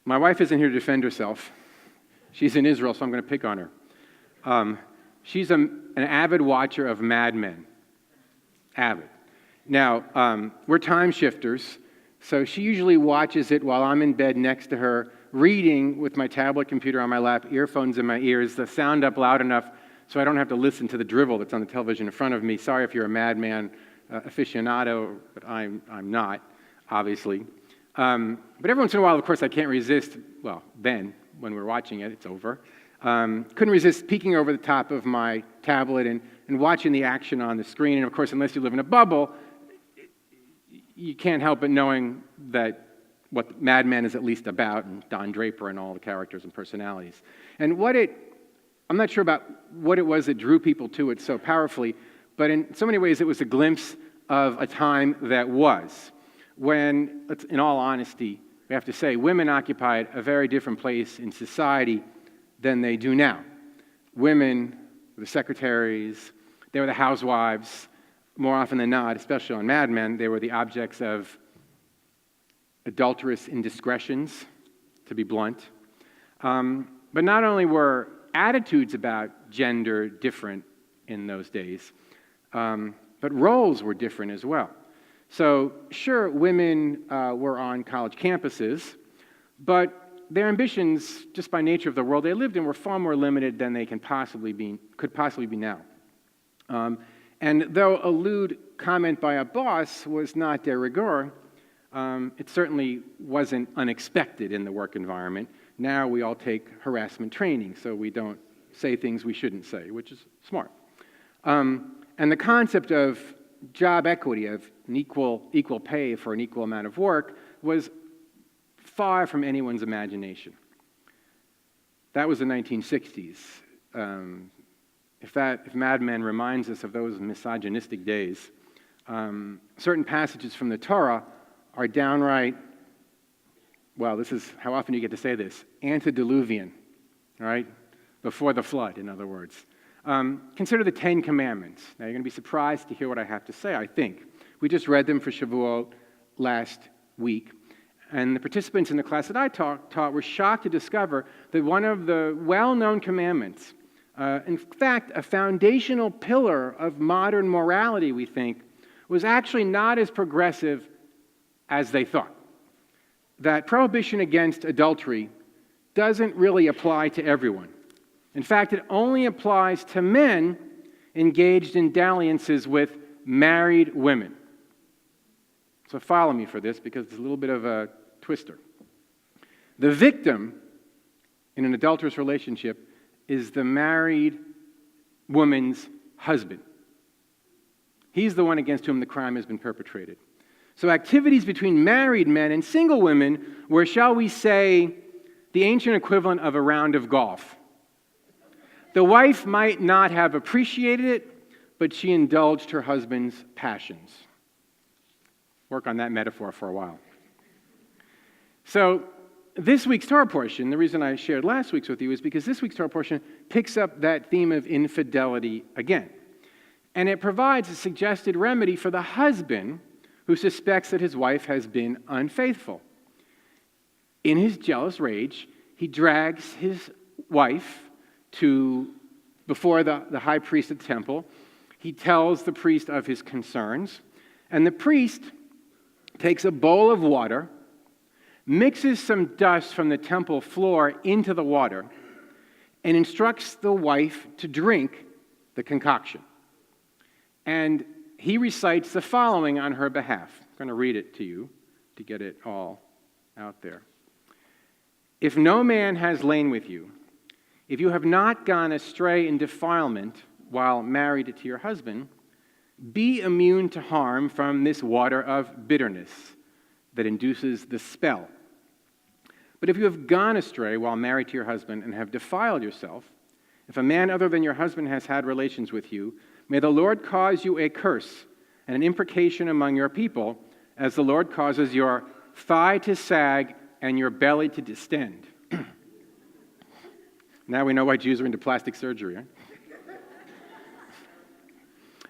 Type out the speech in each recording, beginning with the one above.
My wife isn't here to defend herself. She's in Israel, so I'm going to pick on her. She's an avid watcher of Mad Men. Avid. Now, we're time shifters, so she usually watches it while I'm in bed next to her, reading with my tablet computer on my lap, earphones in my ears, the sound up loud enough so I don't have to listen to the drivel that's on the television in front of me. Sorry if you're a Mad Men aficionado, but I'm not, obviously. But every once in a while, of course, I can't resist, well, then, when we're watching it, it's over. Couldn't resist peeking over the top of my tablet and watching the action on the screen. And of course, unless you live in a bubble, you can't help but knowing that what Mad Men is at least about, and Don Draper and all the characters and personalities. And I'm not sure about what it was that drew people to it so powerfully, but in so many ways it was a glimpse of a time that was, when, in all honesty, we have to say, women occupied a very different place in society than they do now. Women were the secretaries, they were the housewives. More often than not, especially on Mad Men, they were the objects of adulterous indiscretions, to be blunt. But not only were attitudes about gender different in those days, but roles were different as well. So, sure, women were on college campuses, but their ambitions, just by nature of the world they lived in, were far more limited than they could possibly be now. And though a lewd comment by a boss was not de rigueur, it certainly wasn't unexpected in the work environment. Now we all take harassment training, so we don't say things we shouldn't say, which is smart. And the concept of job equity, of an equal pay for an equal amount of work, was far from anyone's imagination. That was the 1960s. If Mad Men reminds us of those misogynistic days, certain passages from the Torah are downright, well, this is how often you get to say this, antediluvian, all right? Before the flood, in other words. Consider the Ten Commandments. Now, you're going to be surprised to hear what I have to say, I think. We just read them for Shavuot last week, and the participants in the class that I taught were shocked to discover that one of the well-known commandments, in fact, a foundational pillar of modern morality, we think, was actually not as progressive as they thought. That prohibition against adultery doesn't really apply to everyone. In fact, it only applies to men engaged in dalliances with married women. So follow me for this, because it's a little bit of a twister. The victim in an adulterous relationship is the married woman's husband. He's the one against whom the crime has been perpetrated. So activities between married men and single women were, shall we say, the ancient equivalent of a round of golf. The wife might not have appreciated it, but she indulged her husband's passions. Work on that metaphor for a while. So this week's Torah portion, the reason I shared last week's with you is because this week's Torah portion picks up that theme of infidelity again. And it provides a suggested remedy for the husband who suspects that his wife has been unfaithful. In his jealous rage, he drags his wife before the high priest at the temple. He tells the priest of his concerns, and the priest takes a bowl of water, mixes some dust from the temple floor into the water, and instructs the wife to drink the concoction. And he recites the following on her behalf. I'm going to read it to you to get it all out there. If no man has lain with you, if you have not gone astray in defilement while married to your husband, be immune to harm from this water of bitterness that induces the spell. But if you have gone astray while married to your husband and have defiled yourself, if a man other than your husband has had relations with you, may the Lord cause you a curse and an imprecation among your people, as the Lord causes your thigh to sag and your belly to distend. Now we know why Jews are into plastic surgery, right?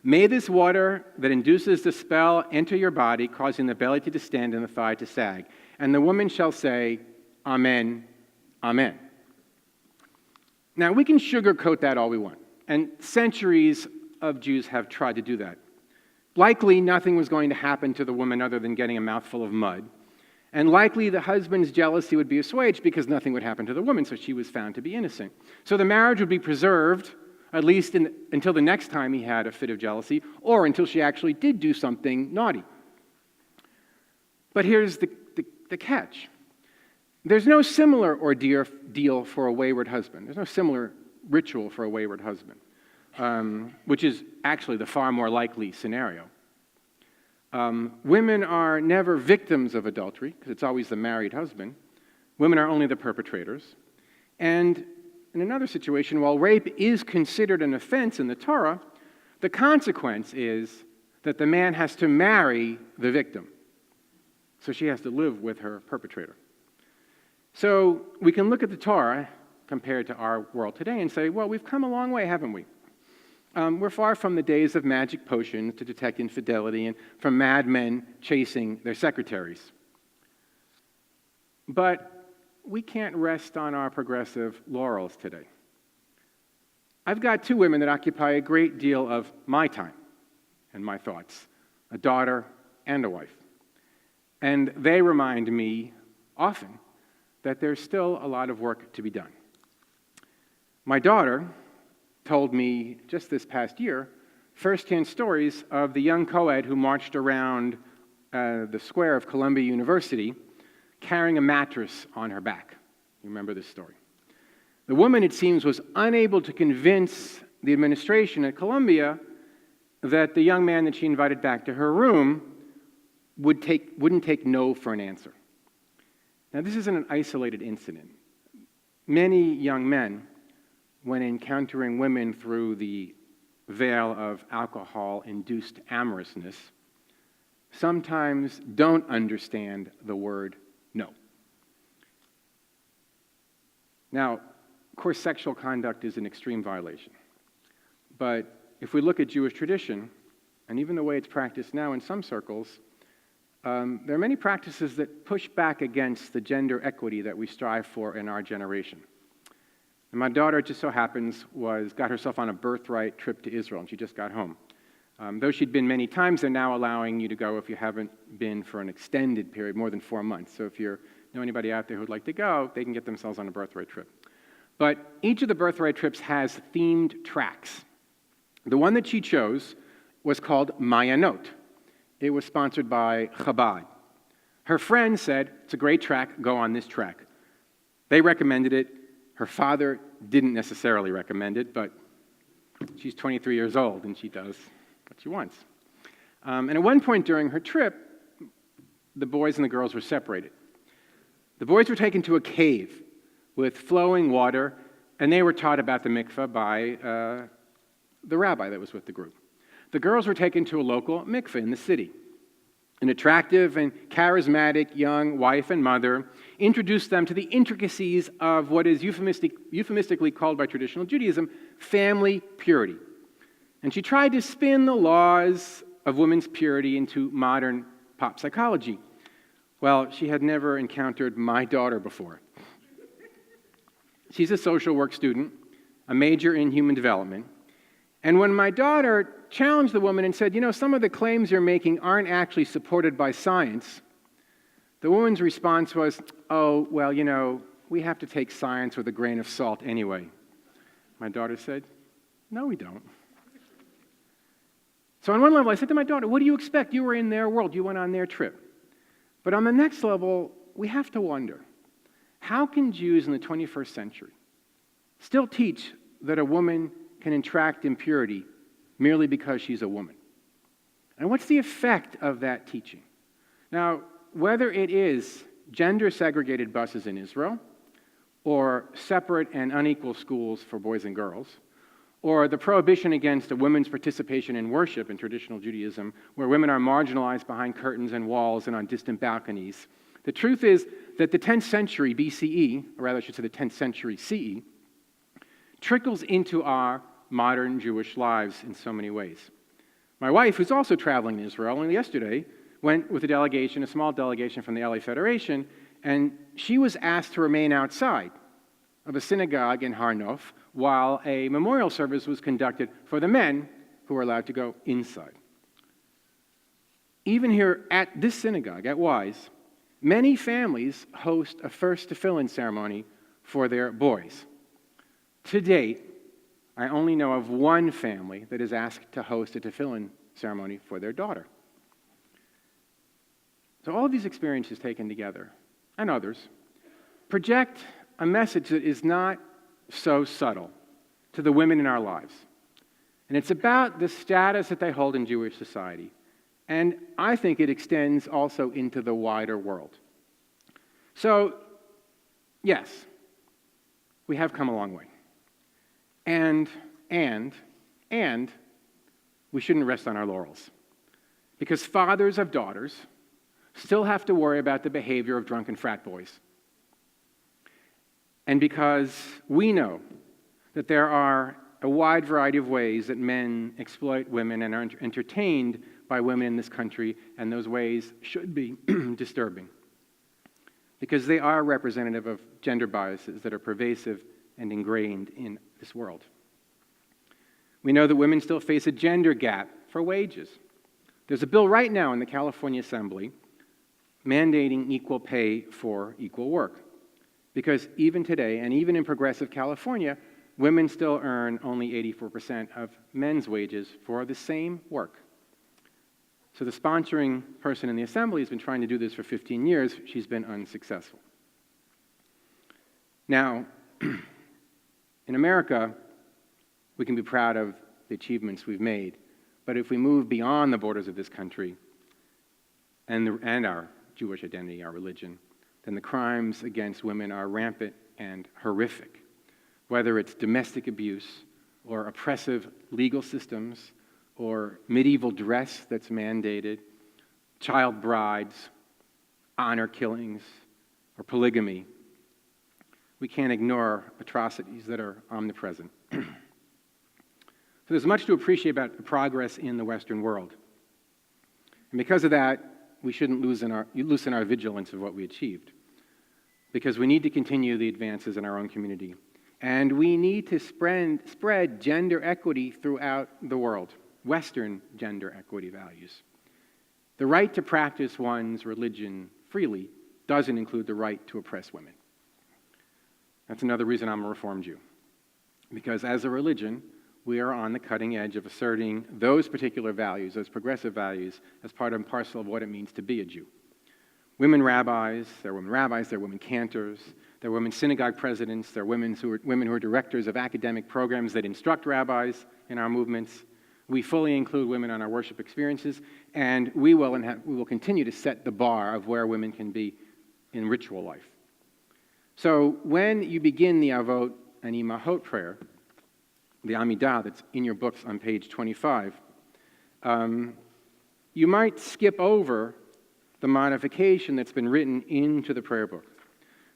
May this water that induces the spell enter your body, causing the belly to distend and the thigh to sag. And the woman shall say, Amen, Amen. Now, we can sugarcoat that all we want, and centuries of Jews have tried to do that. Likely, nothing was going to happen to the woman other than getting a mouthful of mud, and likely the husband's jealousy would be assuaged because nothing would happen to the woman, so she was found to be innocent. So the marriage would be preserved, at least until the next time he had a fit of jealousy, or until she actually did do something naughty. But here's the catch. There's no similar ordeal for a wayward husband. There's no similar ritual for a wayward husband, which is actually the far more likely scenario. Women are never victims of adultery, because it's always the married husband. Women are only the perpetrators. And in another situation, while rape is considered an offense in the Torah, the consequence is that the man has to marry the victim. So she has to live with her perpetrator. So we can look at the Torah compared to our world today and say, well, we've come a long way, haven't we? We're far from the days of magic potions to detect infidelity and from madmen chasing their secretaries. But we can't rest on our progressive laurels today. I've got two women that occupy a great deal of my time and my thoughts, a daughter and a wife. And they remind me often that there's still a lot of work to be done. My daughter told me just this past year firsthand stories of the young co-ed who marched around the square of Columbia University carrying a mattress on her back. You remember this story. The woman, it seems, was unable to convince the administration at Columbia that the young man that she invited back to her room wouldn't take no for an answer. Now, this isn't an isolated incident. Many young men, when encountering women through the veil of alcohol-induced amorousness, sometimes don't understand the word no. Now, of course, sexual conduct is an extreme violation. But if we look at Jewish tradition, and even the way it's practiced now in some circles, there are many practices that push back against the gender equity that we strive for in our generation. And my daughter, it just so happens, got herself on a birthright trip to Israel, and she just got home. Though she'd been many times, they're now allowing you to go if you haven't been for an extended period, more than 4 months. So if you know anybody out there who'd like to go, they can get themselves on a birthright trip. But each of the birthright trips has themed tracks. The one that she chose was called Mayanot. It was sponsored by Chabad. Her friend said, it's a great track, go on this track. They recommended it. Her father didn't necessarily recommend it, but she's 23 years old and she does what she wants. And at one point during her trip, the boys and the girls were separated. The boys were taken to a cave with flowing water, and they were taught about the mikveh by the rabbi that was with the group. The girls were taken to a local mikveh in the city. An attractive and charismatic young wife and mother introduced them to the intricacies of what is euphemistically called by traditional Judaism family purity. And she tried to spin the laws of women's purity into modern pop psychology. Well, she had never encountered my daughter before. She's a social work student, a major in human development. And when my daughter challenged the woman and said, some of the claims you're making aren't actually supported by science, the woman's response was, oh, well, we have to take science with a grain of salt anyway. My daughter said, no, we don't. So on one level, I said to my daughter, what do you expect? You were in their world. You went on their trip. But on the next level, we have to wonder, how can Jews in the 21st century still teach that a woman can attract impurity merely because she's a woman? And what's the effect of that teaching? Now, whether it is gender-segregated buses in Israel, or separate and unequal schools for boys and girls, or the prohibition against a women's participation in worship in traditional Judaism, where women are marginalized behind curtains and walls and on distant balconies, the truth is that the 10th century BCE, or rather I should say the 10th century CE, trickles into our modern Jewish lives in so many ways. My wife, who's also traveling in Israel, only yesterday, went with a small delegation from the LA Federation, And she was asked to remain outside of a synagogue in Har Nof while a memorial service was conducted for the men who were allowed to go inside. Even here at this synagogue, at Wise, many families host a first tefillin ceremony for their boys. To date, I only know of one family that is asked to host a tefillin ceremony for their daughter. So all of these experiences taken together, and others, project a message that is not so subtle to the women in our lives. And it's about the status that they hold in Jewish society. And I think it extends also into the wider world. So, yes, we have come a long way. And we shouldn't rest on our laurels. Because fathers of daughters still have to worry about the behavior of drunken frat boys. And because we know that there are a wide variety of ways that men exploit women and are entertained by women in this country, and those ways should be disturbing. Because they are representative of gender biases that are pervasive and ingrained in this world. We know that women still face a gender gap for wages. There's a bill right now in the California Assembly mandating equal pay for equal work. Because even today, and even in progressive California, women still earn only 84% of men's wages for the same work. So the sponsoring person in the Assembly has been trying to do this for 15 years. She's been unsuccessful. Now, in America, we can be proud of the achievements we've made. But if we move beyond the borders of this country and our Jewish identity, our religion, then the crimes against women are rampant and horrific. Whether it's domestic abuse or oppressive legal systems or medieval dress that's mandated, child brides, honor killings, or polygamy, we can't ignore atrocities that are omnipresent. So there's much to appreciate about the progress in the Western world. And because of that, we shouldn't loosen our vigilance of what we achieved. Because we need to continue the advances in our own community. And we need to spread gender equity throughout the world, Western gender equity values. The right to practice one's religion freely doesn't include the right to oppress women. That's another reason I'm a Reformed Jew. Because as a religion, we are on the cutting edge of asserting those particular values, those progressive values, as part and parcel of what it means to be a Jew. Women rabbis, there are women cantors, there are women synagogue presidents, there are women who are directors of academic programs that instruct rabbis in our movements. We fully include women on our worship experiences, and we will continue to set the bar of where women can be in ritual life. So when you begin the Avot and Imahot prayer, the Amidah that's in your books on page 25, you might skip over the modification that's been written into the prayer book.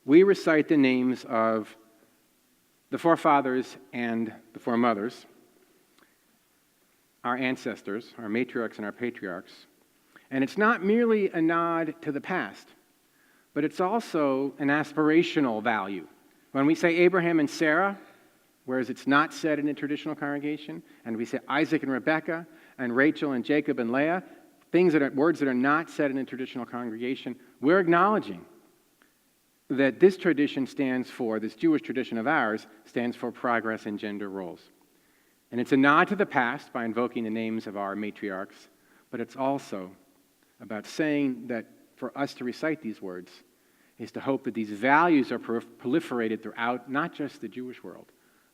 We recite the names of the forefathers and the foremothers, our ancestors, our matriarchs and our patriarchs. And it's not merely a nod to the past, but it's also an aspirational value. When we say Abraham and Sarah, whereas it's not said in a traditional congregation, and we say Isaac and Rebekah, and Rachel and Jacob and Leah, words that are not said in a traditional congregation, we're acknowledging that this tradition this Jewish tradition of ours, stands for progress in gender roles. And it's a nod to the past by invoking the names of our matriarchs, but it's also about saying that for us to recite these words is to hope that these values are proliferated throughout not just the Jewish world,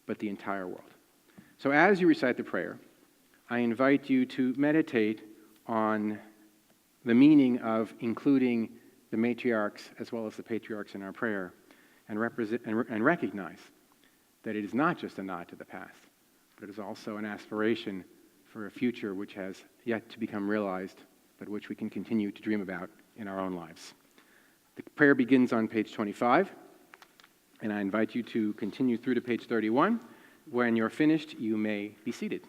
but the entire world. So as you recite the prayer, I invite you to meditate on the meaning of including the matriarchs as well as the patriarchs in our prayer and recognize that it is not just a nod to the past, but it is also an aspiration for a future which has yet to become realized, but which we can continue to dream about in our own lives. The prayer begins on page 25, and I invite you to continue through to page 31. When you're finished, you may be seated.